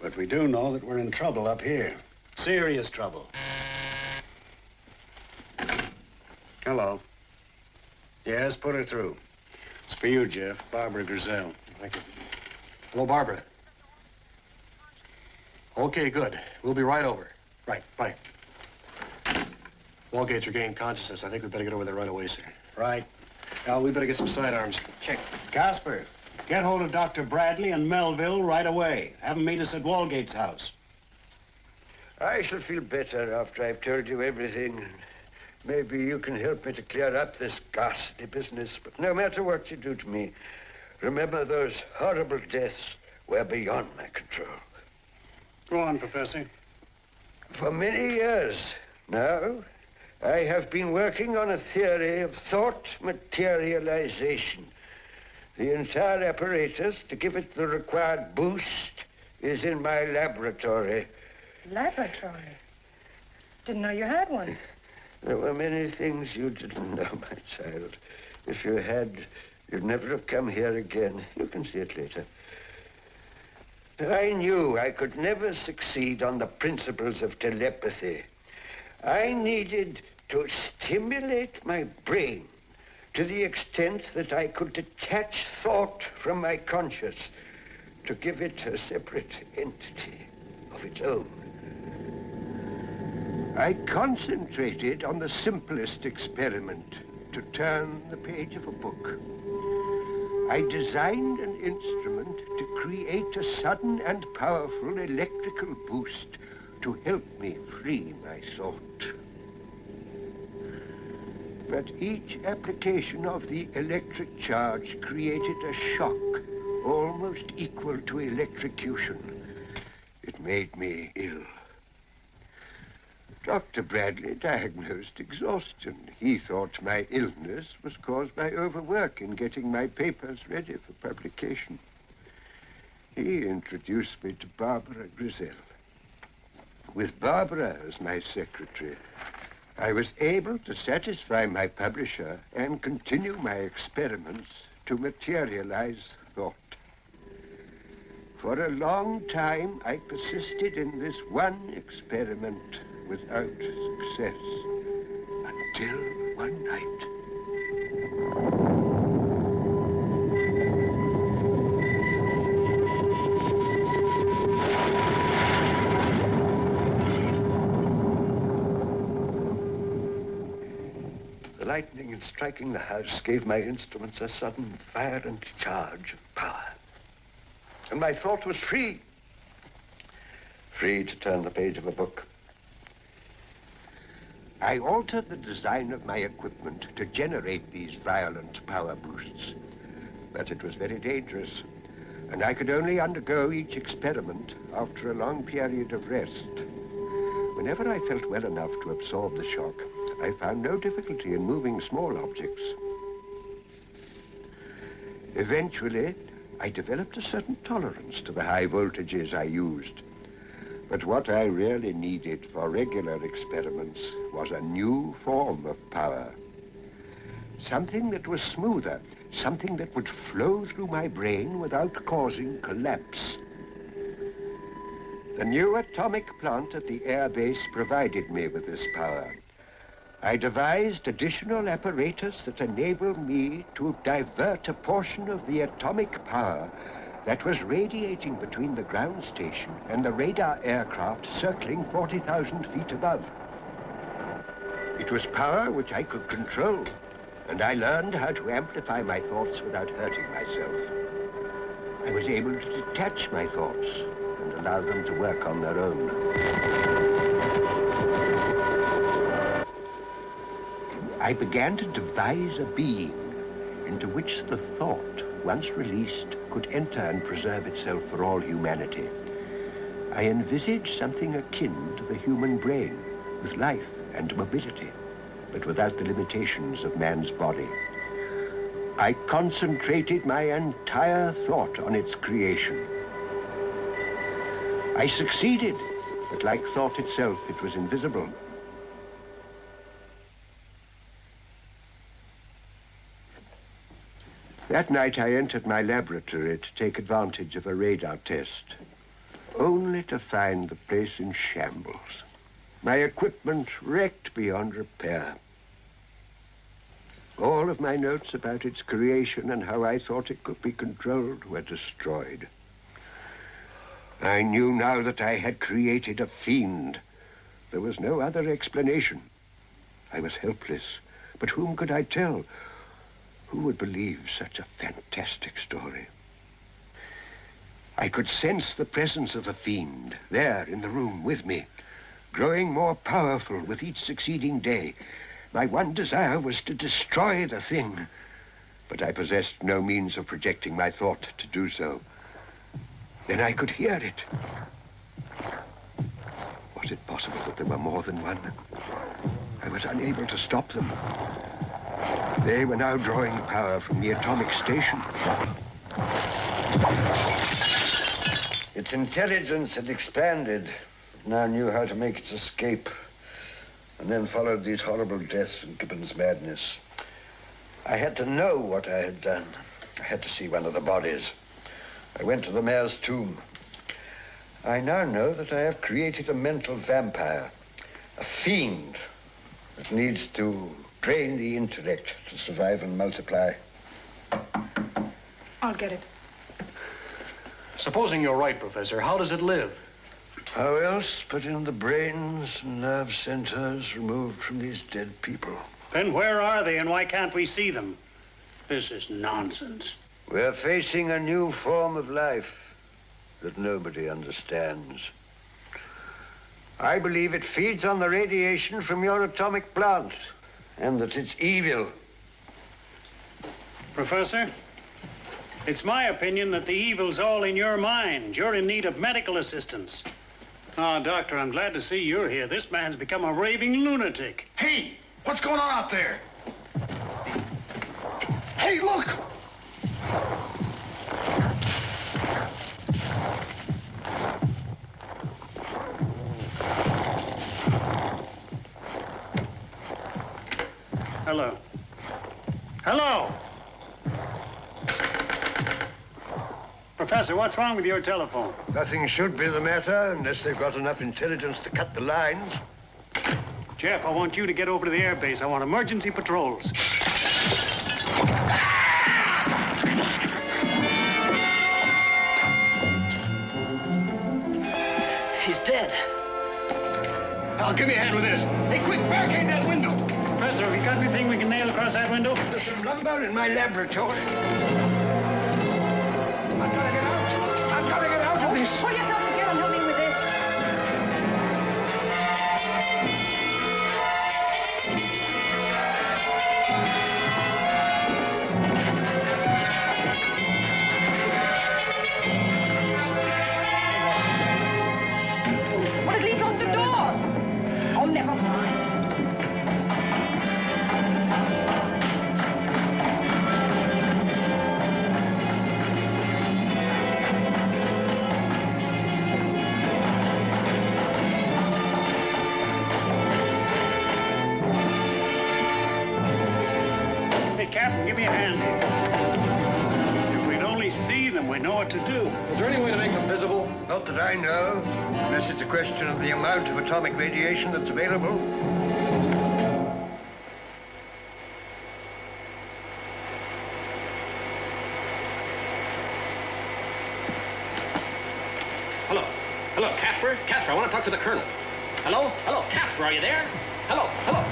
But we do know that we're in trouble up here. Serious trouble. Hello. Yes, put her through. It's for you, Jeff. Barbara Grizel. Thank you. Hello, Barbara. Okay, good. We'll be right over. Right, bye. Walgate's regained consciousness. I think we better get over there right away, sir. Right. Al, we better get some sidearms. Check. Casper, get hold of Dr. Bradley and Melville right away. Have them meet us at Walgate's house. I shall feel better after I've told you everything. Maybe you can help me to clear up this ghastly business. But no matter what you do to me, remember those horrible deaths were beyond my control. Go on, Professor. For many years now, I have been working on a theory of thought materialization. The entire apparatus to give it the required boost is in my laboratory. Laboratory? Didn't know you had one. There were many things you didn't know, my child. If you had, you'd never have come here again. You can see it later. I knew I could never succeed on the principles of telepathy. I needed to stimulate my brain to the extent that I could detach thought from my conscious to give it a separate entity of its own. I concentrated on the simplest experiment, to turn the page of a book. I designed an instrument to create a sudden and powerful electrical boost to help me free my thought. But each application of the electric charge created a shock almost equal to electrocution. It made me ill. Dr. Bradley diagnosed exhaustion. He thought my illness was caused by overwork in getting my papers ready for publication. He introduced me to Barbara Grizel. With Barbara as my secretary, I was able to satisfy my publisher and continue my experiments to materialize thought. For a long time, I persisted in this one experiment without success, until one night. The lightning in striking the house gave my instruments a sudden violent charge of power. And my thought was free. Free to turn the page of a book. I altered the design of my equipment to generate these violent power boosts. But it was very dangerous, and I could only undergo each experiment after a long period of rest. Whenever I felt well enough to absorb the shock, I found no difficulty in moving small objects. Eventually, I developed a certain tolerance to the high voltages I used. But what I really needed for regular experiments was a new form of power. Something that was smoother, something that would flow through my brain without causing collapse. The new atomic plant at the air base provided me with this power. I devised additional apparatus that enabled me to divert a portion of the atomic power that was radiating between the ground station and the radar aircraft circling 40,000 feet above. It was power which I could control, and I learned how to amplify my thoughts without hurting myself. I was able to detach my thoughts and allow them to work on their own. I began to devise a being into which the thought, once released, could enter and preserve itself for all humanity. I envisaged something akin to the human brain, with life and mobility, but without the limitations of man's body. I concentrated my entire thought on its creation. I succeeded, but like thought itself, it was invisible. That night, I entered my laboratory to take advantage of a radar test, only to find the place in shambles. My equipment wrecked beyond repair. All of my notes about its creation and how I thought it could be controlled were destroyed. I knew now that I had created a fiend. There was no other explanation. I was helpless, but whom could I tell? Who would believe such a fantastic story? I could sense the presence of the fiend there in the room with me, growing more powerful with each succeeding day. My one desire was to destroy the thing, but I possessed no means of projecting my thought to do so. Then I could hear it. Was it possible that there were more than one? I was unable to stop them. They were now drawing power from the atomic station. Its intelligence had expanded. It now knew how to make its escape. And then followed these horrible deaths and Gibbon's madness. I had to know what I had done. I had to see one of the bodies. I went to the mayor's tomb. I now know that I have created a mental vampire, a fiend that needs to drain the intellect to survive and multiply. I'll get it. Supposing you're right, Professor, how does it live? How else but in the brains and nerve centers removed from these dead people? Then where are they and why can't we see them? This is nonsense. We're facing a new form of life that nobody understands. I believe it feeds on the radiation from your atomic plant, and that it's evil. Professor, it's my opinion that the evil's all in your mind. You're in need of medical assistance. Oh, Doctor, I'm glad to see you're here. This man's become a raving lunatic. Hey, what's going on out there? Hey, look! Hello. Hello! Professor, what's wrong with your telephone? Nothing should be the matter unless they've got enough intelligence to cut the lines. Jeff, I want you to get over to the air base. I want emergency patrols. He's dead. Al, give me a hand with this. Hey, quick, barricade that window. Professor, have you got anything we can nail across that window? There's some lumber in my laboratory. I've got to get out of this. Pull yourself together and help me with this. Well, at least lock the door. Oh, never mind. Captain. Give me a hand. If we'd only see them, we know what to do. Is there any way to make them visible? Not that I know, unless it's a question of the amount of atomic radiation that's available. Hello. Hello, Casper? Casper, I want to talk to the Colonel. Hello? Hello, Casper, are you there? Hello? Hello?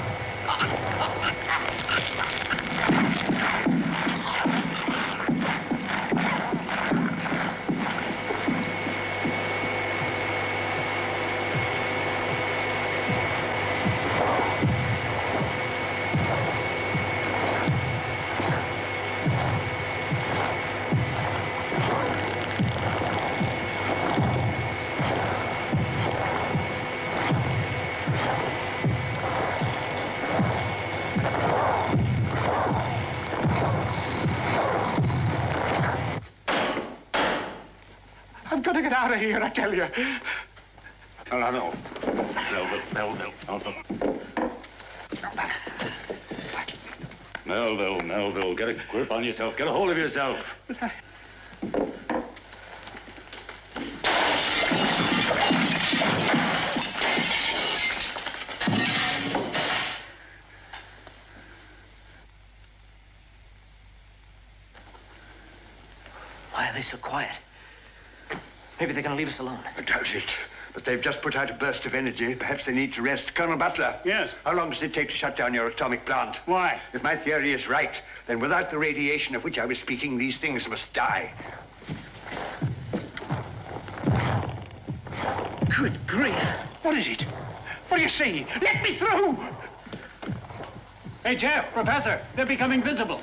I've got to get out of here, I tell you. No. Melville, get a grip on yourself. Get a hold of yourself. Why are they so quiet? Maybe they're going to leave us alone. I doubt it. But they've just put out a burst of energy. Perhaps they need to rest. Colonel Butler. Yes? How long does it take to shut down your atomic plant? Why? If my theory is right, then without the radiation of which I was speaking, these things must die. Good grief. What is it? What do you see? Let me through! Hey, Jeff, Professor, they're becoming visible.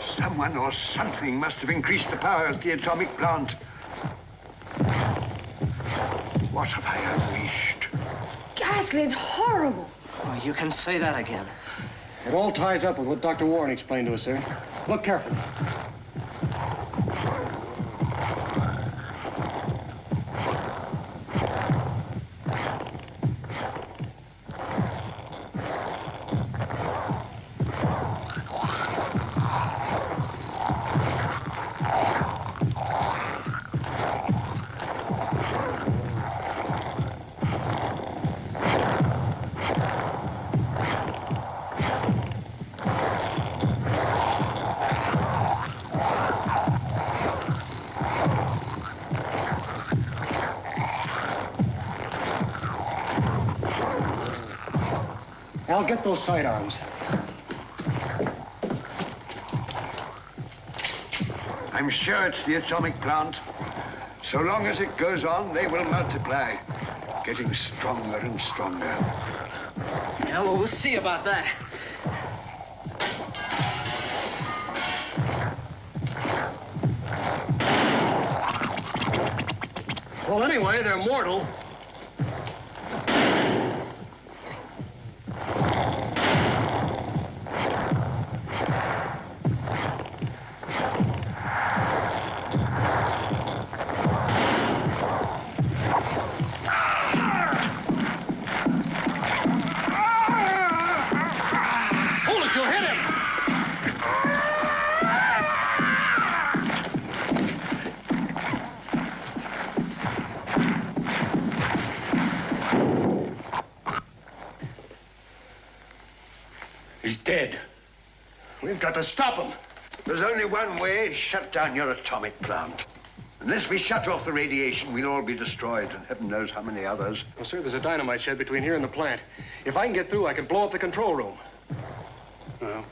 Someone or something must have increased the power of the atomic plant. What have I unleashed? Ghastly, it's horrible. Oh, you can say that again. It all ties up with what Dr. Warren explained to us, sir. Look carefully. Al, get those sidearms. I'm sure it's the atomic plant. So long as it goes on, they will multiply, getting stronger and stronger. Yeah, well, we'll see about that. Well, anyway, they're mortal. He's dead. We've got to stop him. There's only one way: shut down your atomic plant. Unless we shut off the radiation, we'll all be destroyed, and heaven knows how many others. Well, sir, there's a dynamite shed between here and the plant. If I can get through, I can blow up the control room. Well,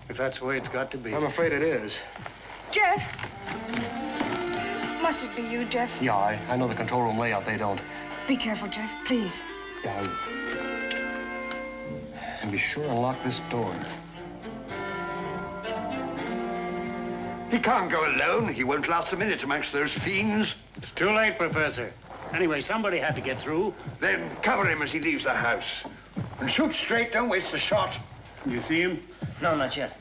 if that's the way it's got to be. I'm afraid it is. Jeff! Must it be you, Jeff? Yeah, I know the control room layout. They don't. Be careful, Jeff, please. Yeah, and be sure and lock this door. He can't go alone. He won't last a minute amongst those fiends. It's too late, Professor. Anyway, somebody had to get through. Then cover him as he leaves the house. And shoot straight, don't waste a shot. You see him? No, not yet.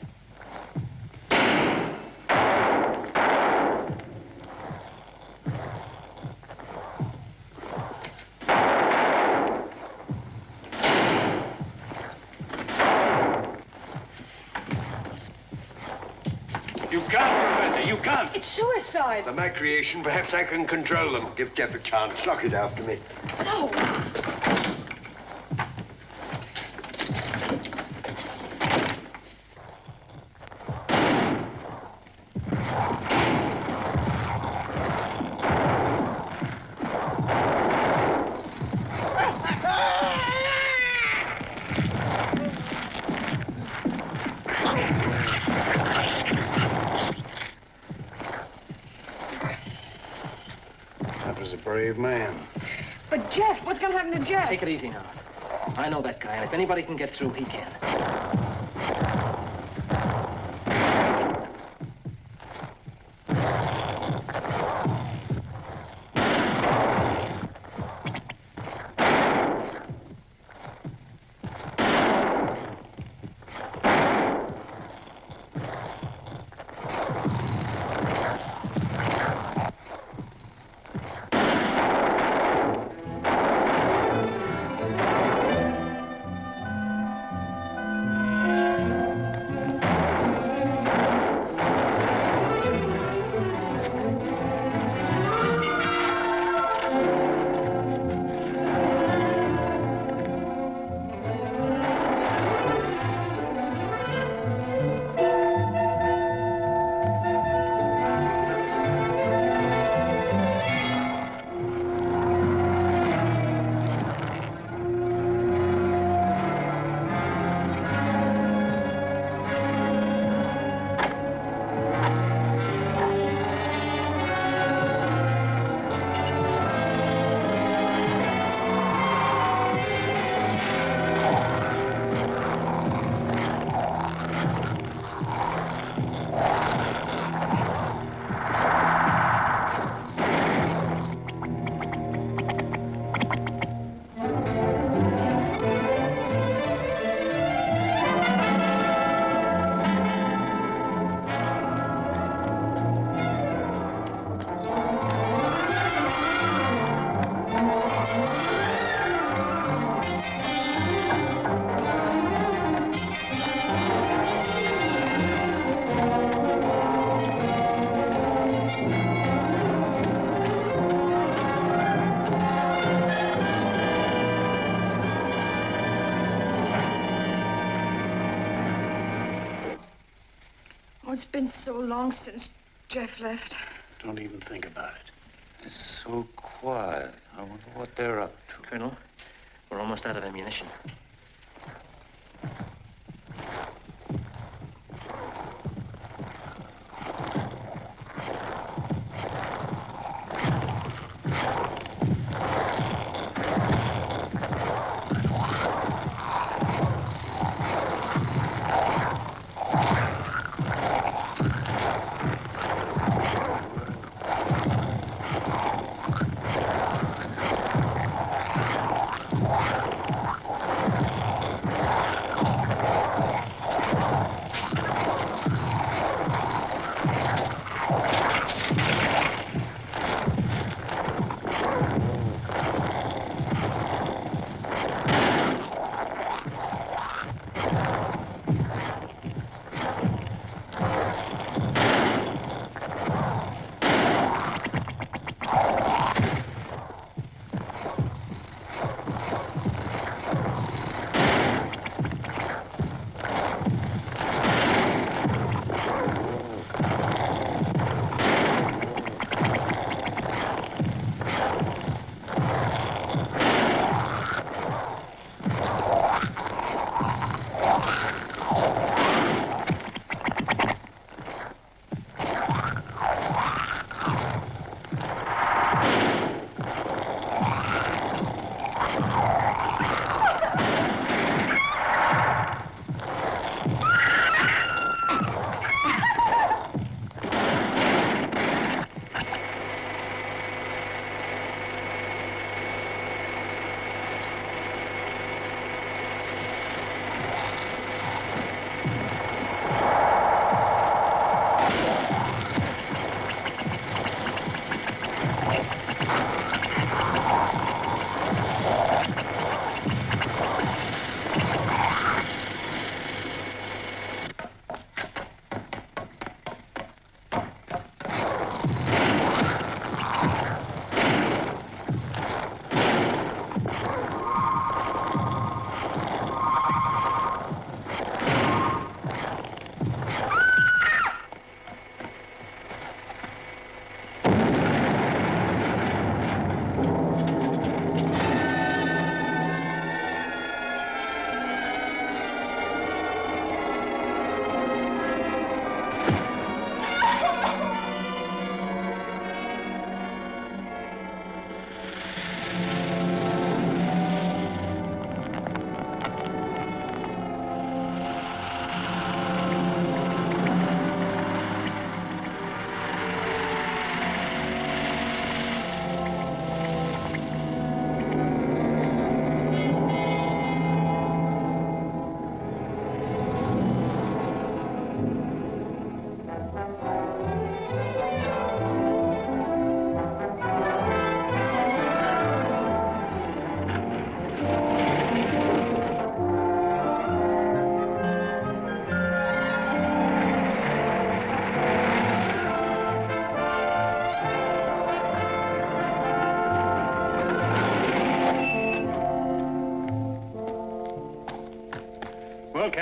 It's suicide. They're my creation. Perhaps I can control them. Give Jeff a chance. Lock it after me. No. That was a brave man. But Jeff, what's going to happen to Jeff? Take it easy now. I know that guy, and if anybody can get through, he can. Oh, it's been so long since Jeff left. Don't even think about it. It's so quiet. I wonder what they're up to. Colonel, we're almost out of ammunition.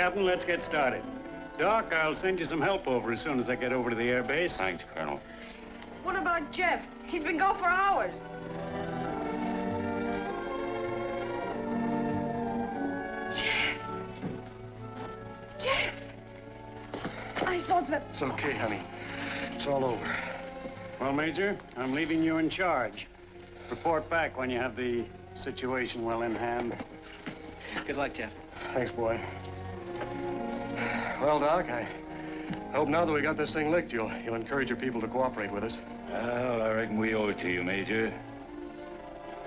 Captain. Let's get started. Doc, I'll send you some help over as soon as I get over to the air base. Thanks, Colonel. What about Jeff? He's been gone for hours. Jeff! I thought that... It's okay, honey. It's all over. Well, Major, I'm leaving you in charge. Report back when you have the situation well in hand. Good luck, Jeff. Thanks, boy. Well, Doc, I hope now that we got this thing licked, you'll encourage your people to cooperate with us. Well, I reckon we owe it to you, Major.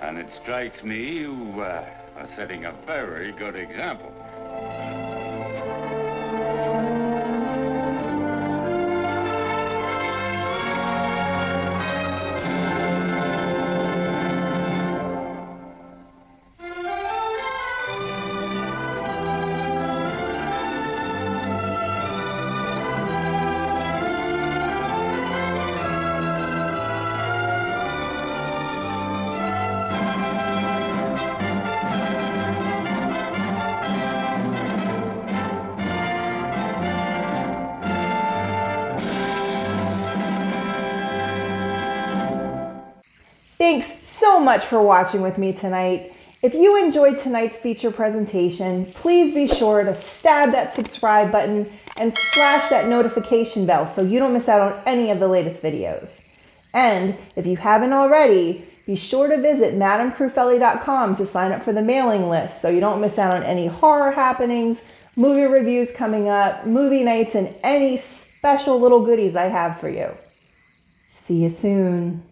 And it strikes me you are setting a very good example. Thanks so much for watching with me tonight. If you enjoyed tonight's feature presentation, please be sure to stab that subscribe button and slash that notification bell so you don't miss out on any of the latest videos. And if you haven't already, be sure to visit madamcrufeli.com to sign up for the mailing list so you don't miss out on any horror happenings, movie reviews coming up, movie nights, and any special little goodies I have for you. See you soon.